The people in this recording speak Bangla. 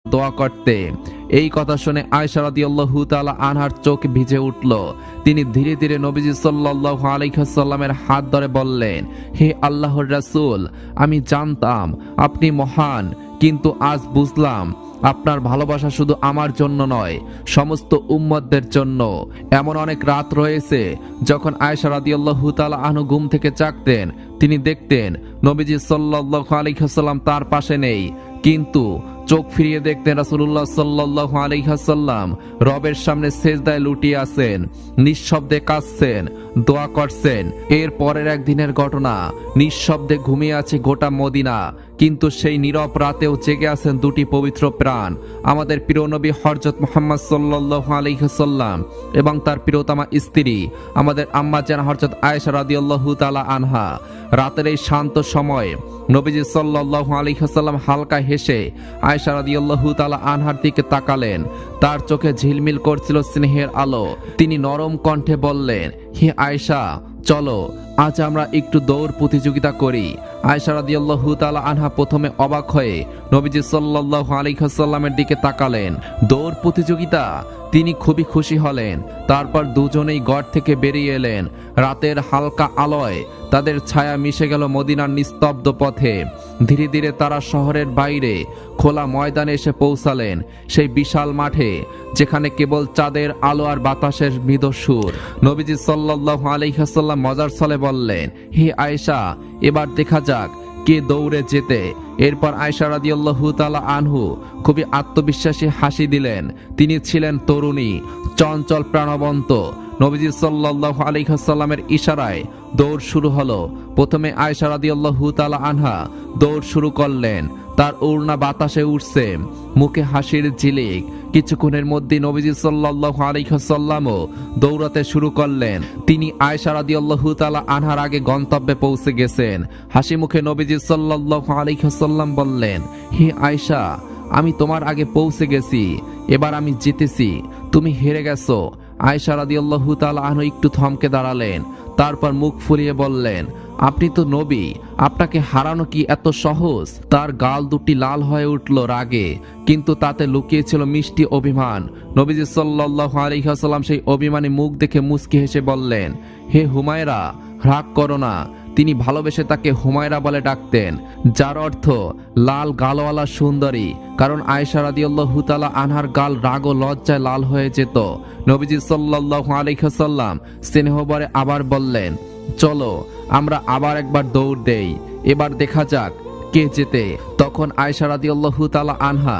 দোয়া করতে। এই কথা শুনে আয়েশা রাদিয়াল্লাহু তাআলা আনহার চোখ ভিজে উঠল। তিনি ধীরে ধীরে নবীজি সাল্লাল্লাহু আলাইহি ওয়াসাল্লামের হাত ধরে বললেন, হে আল্লাহর রাসূল, আমি জানতাম আপনি মহান, কিন্তু আজ বুঝলাম আপনার ভালোবাসা শুধু আমার জন্য নয়, সমস্ত উম্মতদের জন্য। এমন অনেক রাত রয়েছে যখন আয়েশা রাদিয়াল্লাহু তাআলা আনহু ঘুম থেকে জাগতেন, তিনি দেখতেন নবীজি সাল্লাল্লাহু আলাইহি ওয়াসাল্লাম তার পাশে নেই, কিন্তু চোখ ফিরিয়ে দেখতেন রাসূলুল্লাহ সাল্লাল্লাহু আলাইহি ওয়াসাল্লাম রবের সামনে সিজদায় লুটিয়ে আছেন, নিঃশব্দে কাঁদছেন, দোয়া করছেন। এর পরের একদিনের ঘটনা, নিঃশব্দে ঘুমিয়ে আছে গোটা মদিনা, কিন্তু সেই নীরব রাতেও জেগে আছেন দুটি পবিত্র প্রাণ, আমাদের প্রিয় নবী হযরত মুহাম্মদ সাল্লাল্লাহু আলাইহি ওয়াসাল্লাম এবং তার প্রিয়তমা স্ত্রী আমাদের আম্মা জান হযরত আয়েশা রাদিয়াল্লাহু তাআলা আনহা। রাতের এই শান্ত সময়ে নবীজি সাল্লাল্লাহু আলাইহি ওয়াসাল্লাম হালকা হেসে আয়েশা রাদিয়াল্লাহু তাআলা আনহার দিকে তাকালেন। তার চোখে ঝিলমিল করছিল স্নেহের আলো। তিনি নরম কণ্ঠে বললেন, হে আয়েশা, চলো আজ আমরা একটু দৌড় প্রতিযোগিতা করি। আয়েশা রাদিয়াল্লাহু তাআলা আনহা প্রথমে অবাক হয়ে নবীজি সাল্লাল্লাহু আলাইহি ওয়াসাল্লামের দিকে তাকালেন। দৌড় প্রতিযোগিতা? তিনি খুবই খুশি হলেন। তারপর দুজনেই ঘর থেকে বেরিয়ে এলেন। রাতের হালকা আলোয় তাদের ছায়া মিশে গেল মদিনার নিস্তব্ধ পথে। ধীরে ধীরে তারা শহরের বাইরে খোলা ময়দানে এসে পৌঁছালেন, সেই বিশাল মাঠে যেখানে কেবল চাঁদের আলো আর বাতাসের মৃদু সুর। নবীজি সাল্লাল্লাহু আলাইহি ওয়াসাল্লাম মজার ছলে বললেন, হে আয়েশা, এবার দেখা যাক কে দৌড়ে যেতে। এরপর আয়েশা রাদিয়াল্লাহু তাআলা আনহু খুবই আত্মবিশ্বাসী হাসি দিলেন। তিনি ছিলেন তরুণী, চঞ্চল, প্রাণবন্ত। নবীজি সাল্লাল্লাহু আলাইহি ওয়াসাল্লামের ইশারায় দৌড় শুরু হলো। প্রথমে আয়েশা রাদিয়াল্লাহু তাআলা আনহা দৌড় শুরু করলেন। তার ওড়না বাতাসে উঠছে, মুখে হাসির ঝিলিক। কিছুক্ষণের মধ্যে নবীজি সাল্লাল্লাহু আলাইহি ওয়াসাল্লামও দৌড়াতে শুরু করলেন। তিনি আয়েশা রাদিয়াল্লাহু তাআলা আনহার আগে গন্তব্যে পৌঁছে গেছেন। হাসি মুখে নবীজি সাল্লাল্লাহু আলাইহি ওয়াসাল্লাম বললেন, হে আয়েশা, আমি তোমার আগে পৌঁছে গেছি, এবার আমি জিতেছি, তুমি হেরে গেছো। আয়েশা রাদিয়াল্লাহু তাআলা আনহা একটু থমকে দাঁড়ালেন, তারপর মুখ ফুলিয়ে বললেন, আপনি তো নবী, আপনাকে হারানো কি এত সহজ? তার গাল দুটি লাল হয়ে উঠল রাগে, কিন্তু তাতে লুকিয়ে ছিল মিষ্টি অভিমান। নবীজি সাল্লাল্লাহু আলাইহি ওয়াসাল্লাম সেই অভিমানী মুখ দেখে মুচকি হেসে বললেন, হে হুমায়রা, রাগ করো না। তিনি ভালোবেসে তাকে হুমায়রা বলে ডাকতেন, যার অর্থ লাল গালওয়ালা সুন্দরী, কারণ আয়েশা রাদিয়াল্লাহু তাআলা আনহার গাল রাগ ও লজ্জায় লাল হয়ে যেত। নবীজি সাল্লাল্লাহু আলাইহি ওয়াসাল্লাম স্নেহভরে আবার বললেন, চলো আমরা আবার একবার দৌড় দেই, এবার দেখা যাক কে জেতে। তখন আয়েশা রাদিয়াল্লাহু তাআলা আনহা